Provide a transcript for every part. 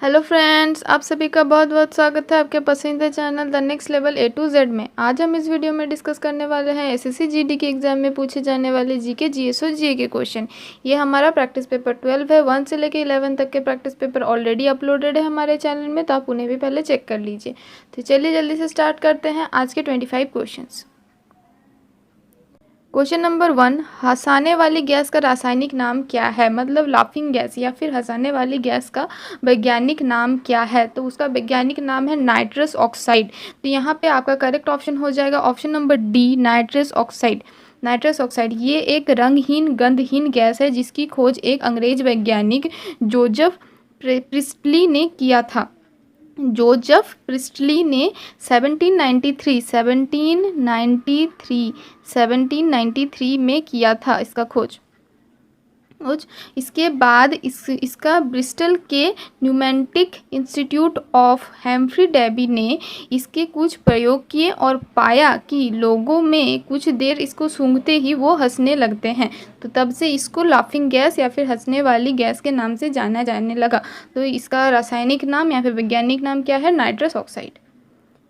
Hello friends, आप सभी का बहुत बहुत स्वागत है आपके पसंदीदा channel the next level A to Z में। आज हम इस वीडियो में डिस्कस करने वाले हैं एसएससी जीडी के एग्जाम में पूछे जाने वाले जीके जीएस और जीए के क्वेश्चन। ये हमारा प्रैक्टिस पेपर 12 है। 1 से लेकर 11 तक के प्रैक्टिस पेपर ऑलरेडी अपलोडेड है हमारे चैनल में, तो आप उन्हें भी पहले चेक कर लीजिए। तो चलिए जल्दी से स्टार्ट करते हैं आज के 25 क्वेश्चन। क्वेश्चन नंबर 1, हंसाने वाली गैस का रासायनिक नाम क्या है? मतलब लाफिंग गैस या फिर हंसाने वाली गैस का वैज्ञानिक नाम क्या है? तो उसका वैज्ञानिक नाम है नाइट्रस ऑक्साइड। तो यहाँ पे आपका करेक्ट ऑप्शन हो जाएगा option number D, nitrous oxide. Nitrous oxide ये एक रंगहीन गंधहीन गैस है जिसकी खोज एक अंग्रेज वैज्ञानिक जोसेफ प्रिस्टली ने किया था। जोसेफ प्रिस्टली ने 1793 में किया था इसका खोज। इसके बाद इसका ब्रिस्टल के pneumatic institute of Humphrey Davy ने इसके कुछ प्रयोग किए और पाया कि लोगों में कुछ देर इसको सूंघते ही वो हंसने लगते हैं। तो तब से इसको लाफिंग गैस या फिर हंसने वाली गैस के नाम से जाना जाने लगा। तो इसका रासायनिक नाम या फिर वैज्ञानिक नाम क्या है? Nitrous oxide.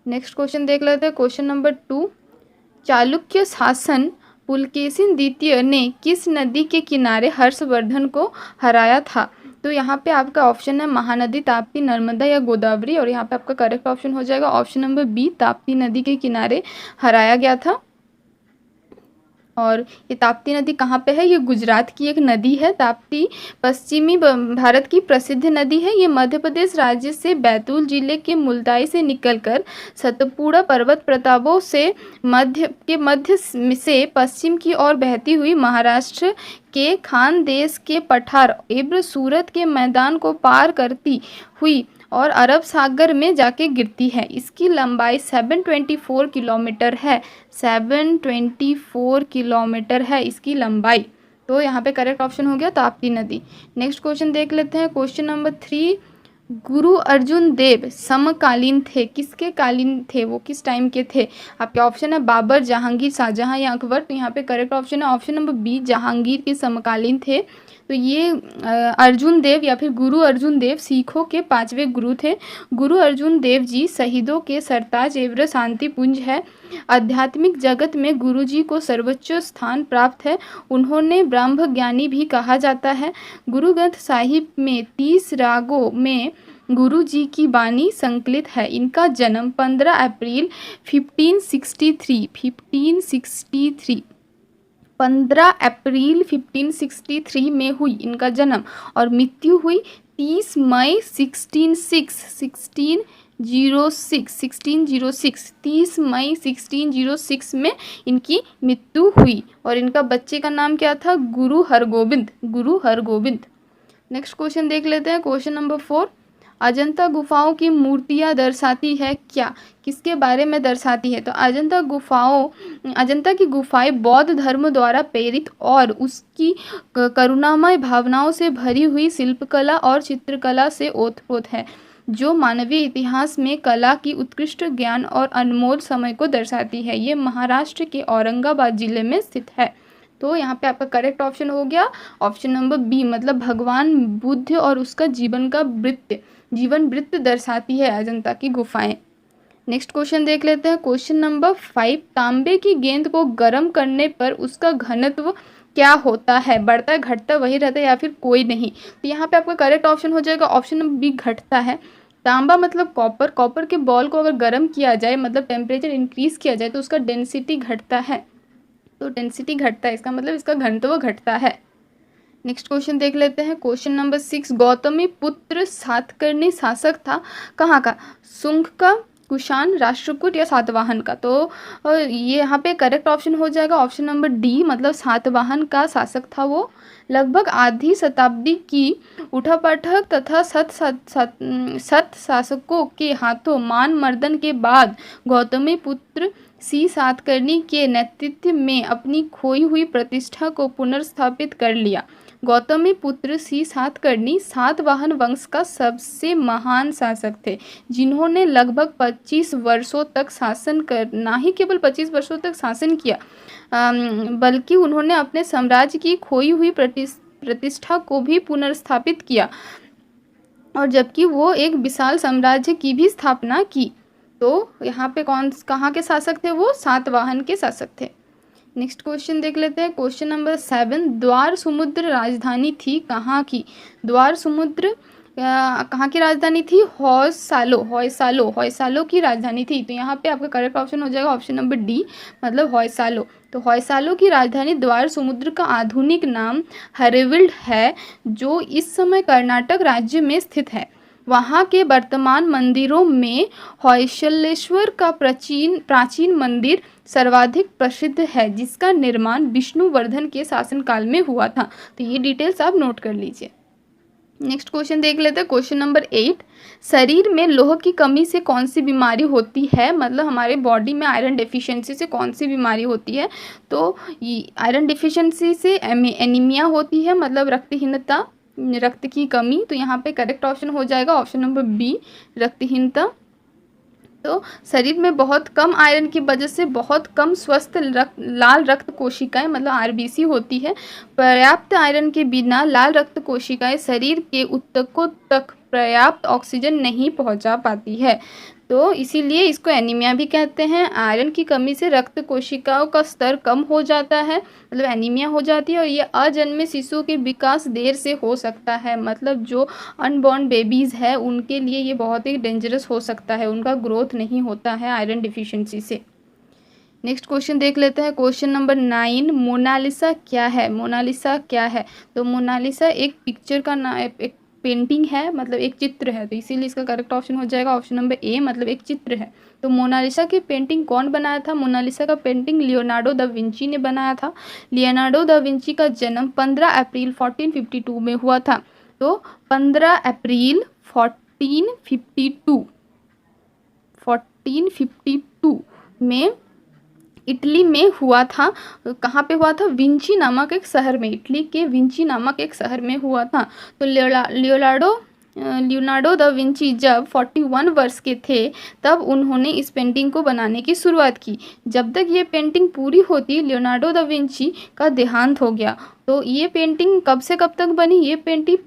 नेक्स्ट क्वेश्चन देख लेते हैं। क्वेश्चन नंबर 2, चालुक्य शासन पुलकेशिन द्वितीय ने किस नदी के किनारे हर्षवर्धन को हराया था? तो यहाँ पे आपका ऑप्शन है महानदी, ताप्ती, नर्मदा या गोदावरी। और यहाँ पे आपका करेक्ट ऑप्शन हो जाएगा ऑप्शन नंबर बी, ताप्ती नदी के किनारे हराया गया था। और ये ताप्ती नदी कहाँ पे है? ये गुजरात की एक नदी है। ताप्ती पश्चिमी भारत की प्रसिद्ध नदी है। ये मध्य प्रदेश राज्य से बैतूल जिले के मुल्ताई से निकलकर सतपुड़ा पर्वत प्रतापों से मध्य से पश्चिम की ओर बहती हुई महाराष्ट्र के खानदेश के पठार एवं सूरत के मैदान को पार करती हुई और अरब सागर में जाके गिरती है। इसकी लंबाई 724 किलोमीटर है। 724 किलोमीटर है इसकी लंबाई। तो यहाँ पे करेक्ट ऑप्शन हो गया ताप्ती नदी। नेक्स्ट क्वेश्चन देख लेते हैं। क्वेश्चन नंबर 3, गुरु अर्जुन देव समकालीन थे? किसके कालीन थे वो? किस टाइम के थे? आपके ऑप्शन है बाबर, जहांगीर, शाहजहां या अकबर। तो यहाँ पे करेक्ट ऑप्शन है ऑप्शन नंबर बी, जहांगीर के समकालीन थे। तो ये अर्जुन देव या फिर गुरु अर्जुन देव सिखों के 5वें गुरु थे। गुरु अर्जुन देव जी शहीदों के सरताज एवं शांति पुंज है। आध्यात्मिक जगत में गुरु जी को सर्वोच्च स्थान प्राप्त है। उन्होंने ब्रह्म ज्ञानी भी कहा जाता है। गुरु ग्रंथ साहिब में 30 रागों में गुरु जी की बानी संकलित है। इनका जन्म 15 अप्रैल 1563 में हुई इनका जन्म। और मृत्यु हुई 30 मई 1606 में इनकी मृत्यु हुई। और इनका बच्चे का नाम क्या था? गुरु हरगोविंद। नेक्स्ट क्वेश्चन देख लेते हैं। क्वेश्चन नंबर 4, अजंता गुफाओं की मूर्तियाँ दर्शाती है क्या? किसके बारे में दर्शाती है? तो अजंता की गुफाएं बौद्ध धर्म द्वारा प्रेरित और उसकी करुणामय भावनाओं से भरी हुई शिल्पकला और चित्रकला से ओतप्रोत है, जो मानवीय इतिहास में कला की उत्कृष्ट ज्ञान और अनमोल समय को दर्शाती है। ये महाराष्ट्र के औरंगाबाद जिले में स्थित है। तो यहाँ पे आपका करेक्ट ऑप्शन हो गया ऑप्शन नंबर बी, मतलब भगवान बुद्ध और उसका जीवन वृत्त दर्शाती है अजंता की गुफाएं। नेक्स्ट क्वेश्चन देख लेते हैं। क्वेश्चन नंबर 5, तांबे की गेंद को गर्म करने पर उसका घनत्व क्या होता है? बढ़ता है, घटता, वही रहता है या फिर कोई नहीं? तो यहाँ पे आपका करेक्ट ऑप्शन हो जाएगा ऑप्शन नंबर बी, घटता है। तांबा मतलब कॉपर के बॉल को अगर गर्म किया जाए, मतलब टेम्परेचर इंक्रीज किया जाए, तो उसका डेंसिटी घटता है। तो डेंसिटी घटता है, इसका मतलब इसका घनत्व घटता है। नेक्स्ट क्वेश्चन देख लेते हैं। क्वेश्चन नंबर 6, गौतमी पुत्र सातकर्णी शासक था कहाँ का? शुंग का, कुषाण, राष्ट्रकूट या सातवाहन का? तो ये यहाँ पे करेक्ट ऑप्शन हो जाएगा ऑप्शन नंबर डी, मतलब सातवाहन का शासक था वो। लगभग आधी शताब्दी की उठापटक तथा सत शासकों के हाथों मान मर्दन के बाद गौतमी पुत्र सी सातकर्णी के नेतृत्व में अपनी खोई हुई प्रतिष्ठा को पुनर्स्थापित कर लिया। गौतमी पुत्र सी सातकर्णी सातवाहन वंश का सबसे महान शासक थे, जिन्होंने लगभग 25 वर्षों तक शासन कर, ना ही केवल 25 वर्षों तक शासन किया, बल्कि उन्होंने अपने साम्राज्य की खोई हुई प्रतिष्ठा को भी पुनर्स्थापित किया। और जबकि वो एक विशाल साम्राज्य की भी स्थापना की। तो यहाँ पे कहाँ के शासक थे? वो सातवाहन के शासक थे। नेक्स्ट क्वेश्चन देख लेते हैं। क्वेश्चन नंबर 7, द्वार समुद्र राजधानी थी कहाँ की? द्वार समुद्र कहाँ की राजधानी थी? होयसालो की राजधानी थी। तो यहाँ पे आपका करेक्ट ऑप्शन हो जाएगा ऑप्शन नंबर डी, मतलब होयसालो। तो होयसालो की राजधानी द्वार समुद्र का आधुनिक नाम हरेविल्ड है, जो इस समय कर्नाटक राज्य में स्थित है। वहाँ के वर्तमान मंदिरों में होयसलेश्वर का प्राचीन मंदिर सर्वाधिक प्रसिद्ध है, जिसका निर्माण विष्णुवर्धन के शासनकाल में हुआ था। तो ये डिटेल्स आप नोट कर लीजिए। नेक्स्ट क्वेश्चन देख लेते हैं। क्वेश्चन नंबर 8, शरीर में लौह की कमी से कौन सी बीमारी होती है? मतलब हमारे बॉडी में आयरन डेफिशिएंसी से कौन सी बीमारी होती है? तो आयरन डेफिशिएंसी से एनीमिया होती है, मतलब रक्तहीनता, रक्त की कमी। तो यहाँ पे करेक्ट ऑप्शन हो जाएगा ऑप्शन नंबर बी, रक्तहीनता। तो शरीर में बहुत कम आयरन की वजह से बहुत कम स्वस्थ लाल रक्त कोशिकाएं, मतलब आरबीसी होती है। पर्याप्त आयरन के बिना लाल रक्त कोशिकाएं शरीर के ऊतकों तक पर्याप्त ऑक्सीजन नहीं पहुंचा पाती है, तो इसीलिए इसको एनीमिया भी कहते हैं। आयरन की कमी से रक्त कोशिकाओं का स्तर कम हो जाता है, मतलब एनीमिया हो जाती है, और ये अजन्मे शिशुओं के विकास देर से हो सकता है। मतलब जो अनबॉर्न बेबीज़ है उनके लिए ये बहुत ही डेंजरस हो सकता है, उनका ग्रोथ नहीं होता है आयरन डिफिशियंसी से। नेक्स्ट क्वेश्चन देख लेते हैं। क्वेश्चन नंबर 9, मोनालिसा क्या है? मोनालिसा क्या है? तो मोनालिसा एक पिक्चर का एक पेंटिंग है, मतलब एक चित्र है, तो इसीलिए इसका करेक्ट ऑप्शन हो जाएगा ऑप्शन नंबर ए, मतलब एक चित्र है। तो मोनालिसा की पेंटिंग कौन बनाया था? मोनालिसा का पेंटिंग लियोनार्डो दा विंची ने बनाया था। लियोनार्डो दा विंची का जन्म 15 अप्रैल 1452 में हुआ था। तो 15 अप्रैल 1452 में इटली में हुआ था। कहाँ पे हुआ था? विंची नामक एक शहर में, इटली के विंची नामक एक शहर में हुआ था। तो लियोनार्डो दा विंची जब 41 वर्ष के थे तब उन्होंने इस पेंटिंग को बनाने की शुरुआत की। जब तक ये पेंटिंग पूरी होती लियोनार्डो दा विंची का देहांत हो गया। तो ये पेंटिंग कब से कब तक बनी? ये पेंटिंग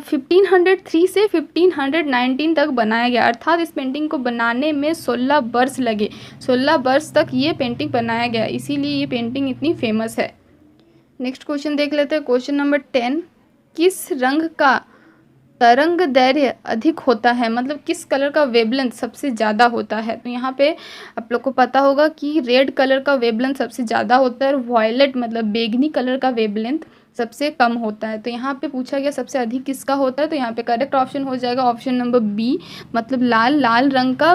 1503 से 1519 तक बनाया गया, अर्थात इस पेंटिंग को बनाने में 16 वर्ष लगे। 16 वर्ष तक ये पेंटिंग बनाया गया, इसीलिए ये पेंटिंग इतनी फेमस है। नेक्स्ट क्वेश्चन देख लेते हैं। क्वेश्चन नंबर 10, किस रंग का तरंग दैर्घ्य अधिक होता है? मतलब किस कलर का वेवलेंथ सबसे ज़्यादा होता है? तो यहाँ पे आप लोग को पता होगा कि रेड कलर का वेवलेंथ सबसे ज़्यादा होता है, और वॉयलेट मतलब बैगनी कलर का वेवलेंथ सबसे कम होता है। तो यहाँ पे पूछा गया सबसे अधिक किसका होता है, तो यहाँ पे करेक्ट ऑप्शन हो जाएगा ऑप्शन नंबर बी, मतलब लाल रंग का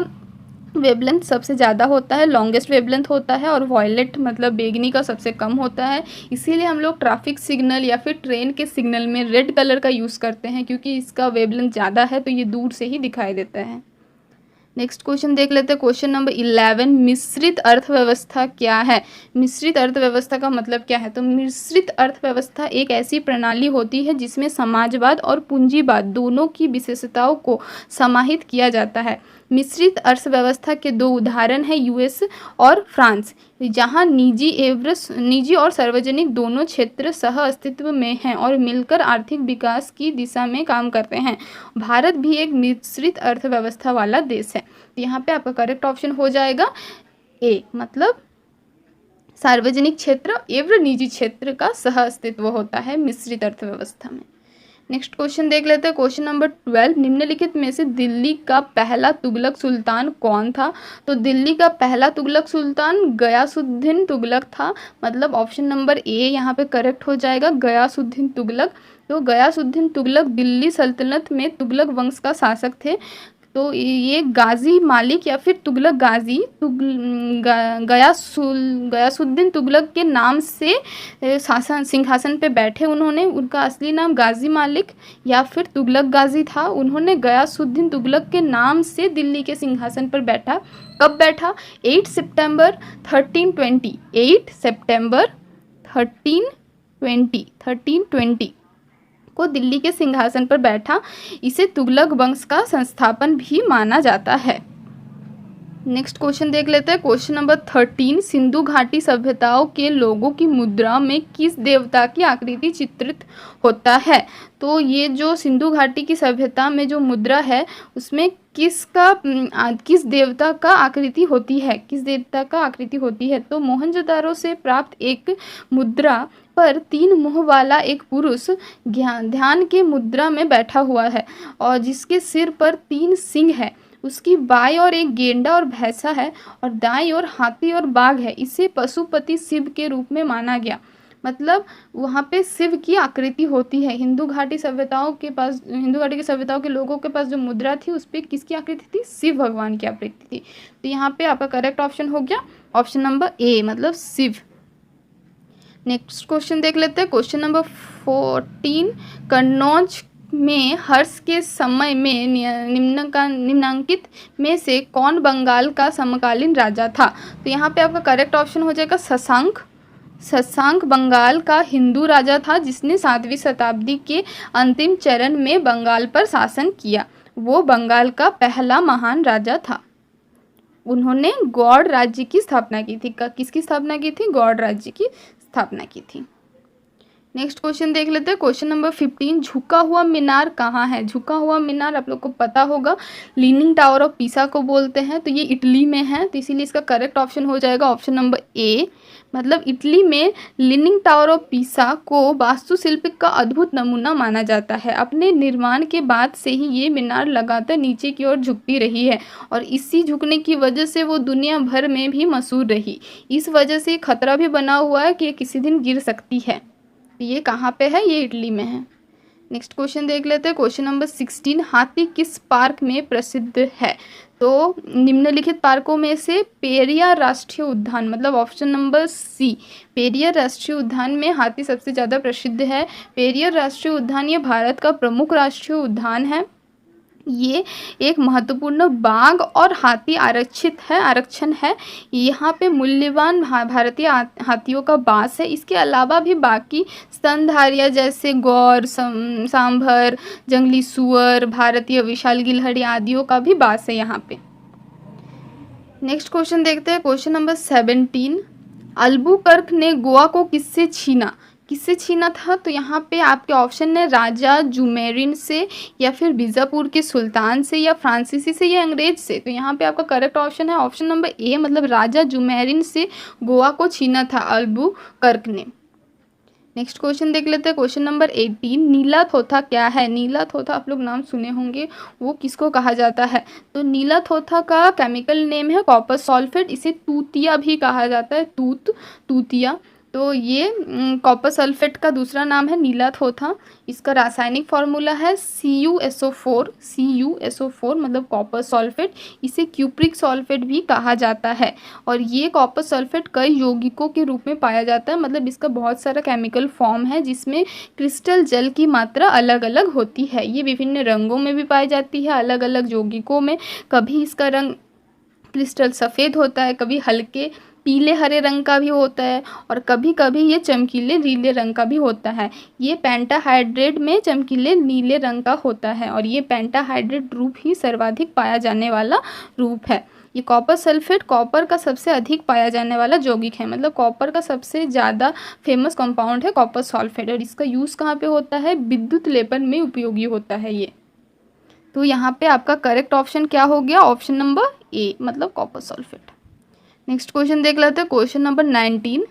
वेवलेंथ सबसे ज़्यादा होता है, लॉन्गेस्ट वेवलेंथ होता है, और वॉयलेट मतलब बैगनी का सबसे कम होता है। इसीलिए हम लोग ट्रैफिक सिग्नल या फिर ट्रेन के सिग्नल में रेड कलर का यूज़ करते हैं, क्योंकि इसका वेवलेंथ ज़्यादा है, तो ये दूर से ही दिखाई देता है। नेक्स्ट क्वेश्चन देख लेते हैं। क्वेश्चन नंबर 11, मिश्रित अर्थव्यवस्था क्या है? मिश्रित अर्थव्यवस्था का मतलब क्या है? तो मिश्रित अर्थव्यवस्था एक ऐसी प्रणाली होती है जिसमें समाजवाद और पूंजीवाद दोनों की विशेषताओं को समाहित किया जाता है। मिश्रित अर्थव्यवस्था के दो उदाहरण हैं यूएस और फ्रांस, जहां निजी और सार्वजनिक दोनों क्षेत्र सह अस्तित्व में हैं और मिलकर आर्थिक विकास की दिशा में काम करते हैं। भारत भी एक मिश्रित अर्थव्यवस्था वाला देश है। तो यहाँ पे आपका करेक्ट ऑप्शन हो जाएगा ए, मतलब सार्वजनिक क्षेत्र एवं निजी क्षेत्र का सह अस्तित्व होता है मिश्रित अर्थव्यवस्था में। नेक्स्ट क्वेश्चन देख लेते हैं। क्वेश्चन नंबर 12, निम्नलिखित में से दिल्ली का पहला तुगलक सुल्तान कौन था? तो दिल्ली का पहला तुगलक सुल्तान गयासुद्दीन तुगलक था, मतलब ऑप्शन नंबर ए यहाँ पे करेक्ट हो जाएगा, गयासुद्दीन तुगलक। तो गयासुद्दीन तुगलक दिल्ली सल्तनत में तुगलक वंश का शासक थे। तो ये गाजी मालिक या फिर तुगलक गाजी गयासुद्दीन तुगलक के नाम से सिंहासन पे बैठे उन्होंने। उनका असली नाम गाजी मालिक या फिर तुगलक गाजी था। उन्होंने गयासुद्दीन तुगलक के नाम से दिल्ली के सिंहासन पर बैठा। कब बैठा? 8 सितंबर 1320, 8 सितंबर 1320 को दिल्ली के सिंहासन पर बैठा। इसे तुगलक वंश का संस्थापन भी माना जाता है। नेक्स्ट क्वेश्चन देख लेते हैं। क्वेश्चन नंबर 13, सिंधु घाटी सभ्यताओं के लोगों की मुद्रा में किस देवता की आकृति चित्रित होता है? तो ये जो सिंधु घाटी की सभ्यता में जो मुद्रा है उसमें किस देवता का आकृति होती है, किस देवता का आकृति होती है? तो मोहनजोदारो से प्राप्त एक मुद्रा पर 3 मुंह वाला एक पुरुष ध्यान के मुद्रा में बैठा हुआ है और जिसके सिर पर 3 सिंह है। उसकी बाईं ओर एक गेंडा और भैंसा है और दाईं ओर हाथी और बाघ है। इसे पशुपति शिव के रूप में माना गया। मतलब वहाँ पे शिव की आकृति होती है। हिंदू घाटी की सभ्यताओं के लोगों के पास जो मुद्रा थी उस पर किसकी आकृति थी? शिव भगवान की आकृति थी। तो यहाँ पे आपका करेक्ट ऑप्शन हो गया ऑप्शन नंबर ए, मतलब शिव। नेक्स्ट क्वेश्चन देख लेते हैं। क्वेश्चन नंबर 14, कन्नौज में हर्ष के समय में निम्नलिखित में से कौन बंगाल का समकालीन राजा था? तो यहाँ पे आपका करेक्ट ऑप्शन हो जाएगा शशांक। शशांक बंगाल का हिंदू राजा था जिसने 7वीं शताब्दी के अंतिम चरण में बंगाल पर शासन किया। वो बंगाल का पहला महान राजा था। उन्होंने गौड़ राज्य की स्थापना की थी। किसकी स्थापना की थी? गौड़ राज्य की स्थापना की थी। नेक्स्ट क्वेश्चन देख लेते हैं। क्वेश्चन नंबर 15, झुका हुआ मीनार कहाँ है? झुका हुआ मीनार आप लोग को पता होगा लीनिंग टावर ऑफ पीसा को बोलते हैं। तो ये इटली में है, तो इसीलिए इसका करेक्ट ऑप्शन हो जाएगा ऑप्शन नंबर ए। मतलब इटली में लीनिंग टावर ऑफ पीसा को वास्तुशिल्प का अद्भुत नमूना माना जाता है। अपने निर्माण के बाद से ही ये मीनार लगातार नीचे की ओर झुकती रही है और इसी झुकने की वजह से वो दुनिया भर में भी मशहूर रही। इस वजह से खतरा भी बना हुआ है कि ये किसी दिन गिर सकती है। ये कहाँ पे है? ये इटली में है। नेक्स्ट क्वेश्चन देख लेते हैं। क्वेश्चन नंबर 16, हाथी किस पार्क में प्रसिद्ध है? तो निम्नलिखित पार्कों में से पेरियार राष्ट्रीय उद्यान, मतलब ऑप्शन नंबर सी, पेरियार राष्ट्रीय उद्यान में हाथी सबसे ज़्यादा प्रसिद्ध है। पेरियार राष्ट्रीय उद्यान ये भारत का प्रमुख राष्ट्रीय उद्यान है। ये एक महत्वपूर्ण बाघ और हाथी आरक्षण है। यहाँ पे मूल्यवान भारतीय हाथियों का वास है। इसके अलावा भी बाकी स्तनधारियाँ जैसे गौर, सांभर, जंगली सुअर, भारतीय विशाल गिलहरी आदियों का भी वास है यहाँ पे। नेक्स्ट क्वेश्चन देखते हैं। क्वेश्चन नंबर 17, अल्बुकर्क ने गोवा को किससे छीना था? तो यहाँ पे आपके ऑप्शन है राजा जुमेरिन से, या फिर बीजापुर के सुल्तान से, या फ्रांसीसी से, या अंग्रेज से। तो यहाँ पे आपका करेक्ट ऑप्शन है ऑप्शन नंबर ए, मतलब राजा जुमेरिन से गोवा को छीना था अल्बुकर्क ने। नेक्स्ट क्वेश्चन देख लेते हैं। क्वेश्चन नंबर 18, नीला थोथा क्या है? नीला थोथा आप लोग नाम सुने होंगे, वो किसको कहा जाता है? तो नीला थोथा का केमिकल नेम है कॉपर सल्फेट। इसे तूतिया भी कहा जाता है, तूतिया। तो ये कॉपर सल्फेट का दूसरा नाम है नीला थोथा। इसका रासायनिक फार्मूला है CuSO4 मतलब कॉपर सल्फेट। इसे क्यूप्रिक सल्फेट भी कहा जाता है और ये कॉपर सल्फेट कई यौगिकों के रूप में पाया जाता है। मतलब इसका बहुत सारा केमिकल फॉर्म है जिसमें क्रिस्टल जल की मात्रा अलग अलग होती है। ये विभिन्न रंगों में भी पाई जाती है, अलग अलग यौगिकों में। कभी इसका रंग क्रिस्टल सफ़ेद होता है, कभी हल्के पीले हरे रंग का भी होता है और कभी कभी ये चमकीले नीले रंग का भी होता है। ये पेंटाहाइड्रेट में चमकीले नीले रंग का होता है और ये पेंटाहाइड्रेट रूप ही सर्वाधिक पाया जाने वाला रूप है। ये कॉपर सल्फेट कॉपर का सबसे अधिक पाया जाने वाला यौगिक है। मतलब कॉपर का सबसे ज़्यादा फेमस कंपाउंड है कॉपर सल्फेट और इसका यूज़ कहाँ पे होता है? विद्युत लेपन में उपयोगी होता है ये। तो यहाँ पे आपका करेक्ट ऑप्शन क्या हो गया? ऑप्शन नंबर ए, मतलब कॉपर सल्फेट। नेक्स्ट क्वेश्चन देख लेते हैं। Question number 19,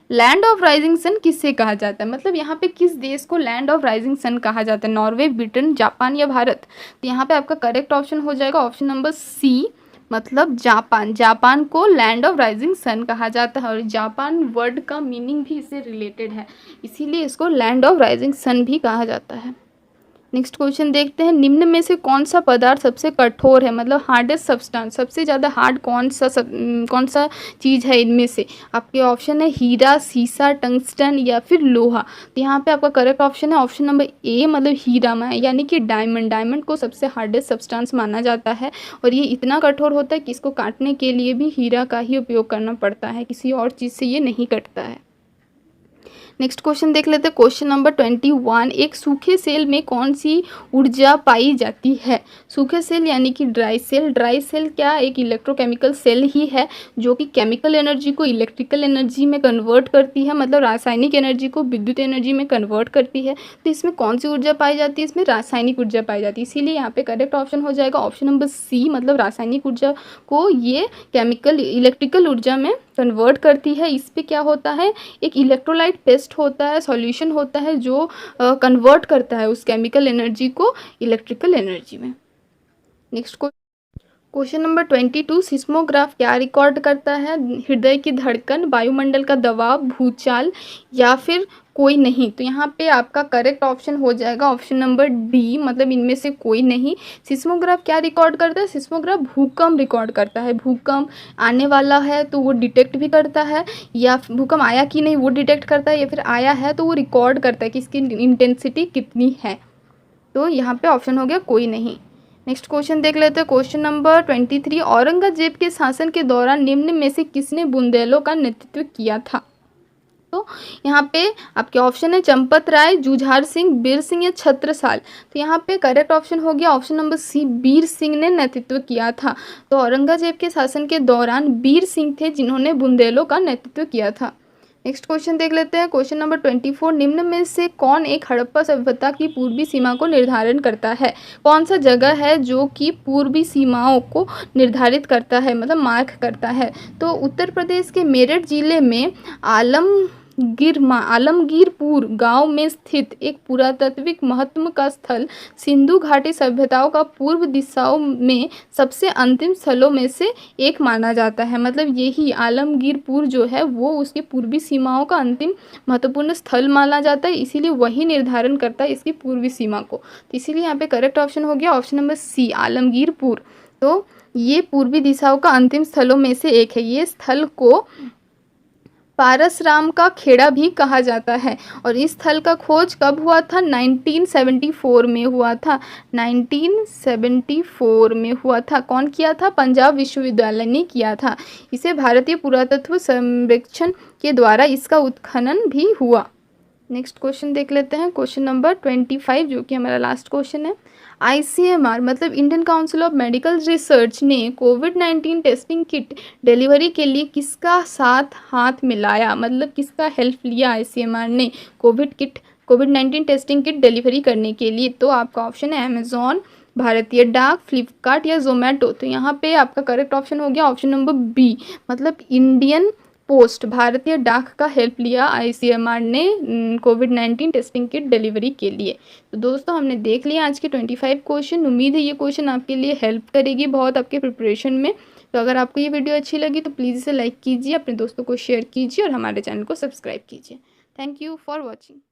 land of rising sun किससे कहा जाता है? मतलब यहाँ पे किस देश को लैंड ऑफ राइजिंग सन कहा जाता है? नॉर्वे, ब्रिटेन, जापान या भारत? तो यहाँ पे आपका करेक्ट ऑप्शन हो जाएगा ऑप्शन नंबर सी, मतलब जापान। जापान को लैंड ऑफ राइजिंग सन कहा जाता है और जापान वर्ड का मीनिंग भी इससे रिलेटेड है, इसीलिए इसको लैंड ऑफ राइजिंग सन भी कहा जाता है। नेक्स्ट क्वेश्चन देखते हैं। निम्न में से कौन सा पदार्थ सबसे कठोर है? मतलब हार्डेस्ट सब्सटेंस, सबसे ज़्यादा हार्ड कौन सा चीज़ है इनमें से? आपके ऑप्शन है हीरा, सीसा, टंगस्टन या फिर लोहा। तो यहाँ पे आपका करेक्ट ऑप्शन है ऑप्शन नंबर ए, मतलब हीरा में, यानी कि डायमंड को सबसे हार्डेस्ट सब्सटेंस माना जाता है और ये इतना कठोर होता है कि इसको काटने के लिए भी हीरा का ही उपयोग करना पड़ता है, किसी और चीज़ से ये नहीं कटता है। नेक्स्ट क्वेश्चन देख लेते हैं। क्वेश्चन नंबर 21, एक सूखे सेल में कौन सी ऊर्जा पाई जाती है? सूखे सेल यानी कि ड्राई सेल। ड्राई सेल क्या, एक इलेक्ट्रोकेमिकल सेल ही है जो कि केमिकल एनर्जी को इलेक्ट्रिकल एनर्जी में कन्वर्ट करती है, मतलब रासायनिक एनर्जी को विद्युत एनर्जी में कन्वर्ट करती है। तो इसमें कौन सी ऊर्जा पाई जाती है? इसमें रासायनिक ऊर्जा पाई जाती है, इसीलिए यहाँ पे करेक्ट ऑप्शन हो जाएगा ऑप्शन नंबर सी, मतलब रासायनिक ऊर्जा को ये केमिकल इलेक्ट्रिकल ऊर्जा में कन्वर्ट करती है। इस पे क्या होता है, एक इलेक्ट्रोलाइट पेस्ट होता है, सॉल्यूशन होता है जो कन्वर्ट करता है उस केमिकल एनर्जी को इलेक्ट्रिकल एनर्जी में। नेक्स्ट क्वेश्चन नंबर 22, सिस्मोग्राफ क्या रिकॉर्ड करता है? हृदय की धड़कन, वायुमंडल का दबाव, भूचाल या फिर कोई नहीं। तो यहाँ पे आपका करेक्ट ऑप्शन हो जाएगा ऑप्शन नंबर डी, मतलब इनमें से कोई नहीं। सिस्मोग्राफ क्या रिकॉर्ड करता है? सिस्मोग्राफ भूकंप रिकॉर्ड करता है। भूकंप आने वाला है तो वो डिटेक्ट भी करता है, या भूकंप आया कि नहीं वो डिटेक्ट करता है, या फिर आया है तो वो रिकॉर्ड करता है कि इसकी इंटेंसिटी कितनी है। तो यहाँ पे ऑप्शन हो गया कोई नहीं। नेक्स्ट क्वेश्चन देख लेते हैं। क्वेश्चन नंबर 23, औरंगजेब के शासन के दौरान निम्न में से किसने बुंदेलों का नेतृत्व किया था? तो यहाँ पे आपके ऑप्शन है चंपत राय, जुझार सिंह, बीर सिंह या छत्रसाल। तो यहाँ पे करेक्ट ऑप्शन हो गया option number C, Bir Singh ने नेतृत्व किया था। तो औरंगजेब के शासन के दौरान बीर सिंह थे जिन्होंने बुंदेलों का नेतृत्व किया था। नेक्स्ट क्वेश्चन देख लेते हैं। क्वेश्चन नंबर 24, निम्न में से कौन एक हड़प्पा सभ्यता की पूर्वी सीमा को निर्धारण करता है? कौन सा जगह है जो कि पूर्वी सीमाओं को निर्धारित करता है, मतलब मार्क करता है? तो उत्तर प्रदेश के मेरठ जिले में आलमगीरपुर गांव में स्थित एक पुरातात्विक महत्व का स्थल सिंधु घाटी सभ्यताओं का पूर्व दिशाओं में सबसे अंतिम स्थलों में से एक माना जाता है। मतलब यही आलमगीरपुर जो है वो उसकी पूर्वी सीमाओं का अंतिम महत्वपूर्ण स्थल माना जाता है, इसीलिए वही निर्धारण करता है इसकी पूर्वी सीमा को। तो इसीलिए यहाँ पे करेक्ट ऑप्शन हो गया ऑप्शन नंबर सी, आलमगीरपुर। तो ये पूर्वी दिशाओं का अंतिम स्थलों में से एक है। ये स्थल को पारसराम का खेड़ा भी कहा जाता है। और इस स्थल का खोज कब हुआ था? 1974 में हुआ था। 1974 में हुआ था। कौन किया था? पंजाब विश्वविद्यालय ने किया था। इसे भारतीय पुरातत्व सर्वेक्षण के द्वारा इसका उत्खनन भी हुआ। नेक्स्ट क्वेश्चन देख लेते हैं। क्वेश्चन नंबर 25 जो कि हमारा लास्ट क्वेश्चन है। ICMR मतलब Indian council of medical research ने कोविड-19 टेस्टिंग किट डिलीवरी के लिए किसका साथ हाथ मिलाया, मतलब किसका हेल्प लिया ICMR ने कोविड-19 टेस्टिंग किट डिलीवरी करने के लिए? तो आपका ऑप्शन है अमेजॉन, भारतीय डाक, फ्लिपकार्ट या जोमेटो। तो यहाँ पे आपका करेक्ट ऑप्शन हो गया ऑप्शन नंबर बी, मतलब इंडियन पोस्ट, भारतीय डाक का हेल्प लिया ICMR ने कोविड-19 टेस्टिंग किट डिलीवरी के लिए। तो दोस्तों हमने देख लिया आज के 25 क्वेश्चन। उम्मीद है ये क्वेश्चन आपके लिए हेल्प करेगी बहुत आपके प्रिपरेशन में। तो अगर आपको ये वीडियो अच्छी लगी तो प्लीज़ इसे लाइक कीजिए, अपने दोस्तों को शेयर कीजिए और हमारे चैनल को सब्सक्राइब कीजिए। Thank you for watching.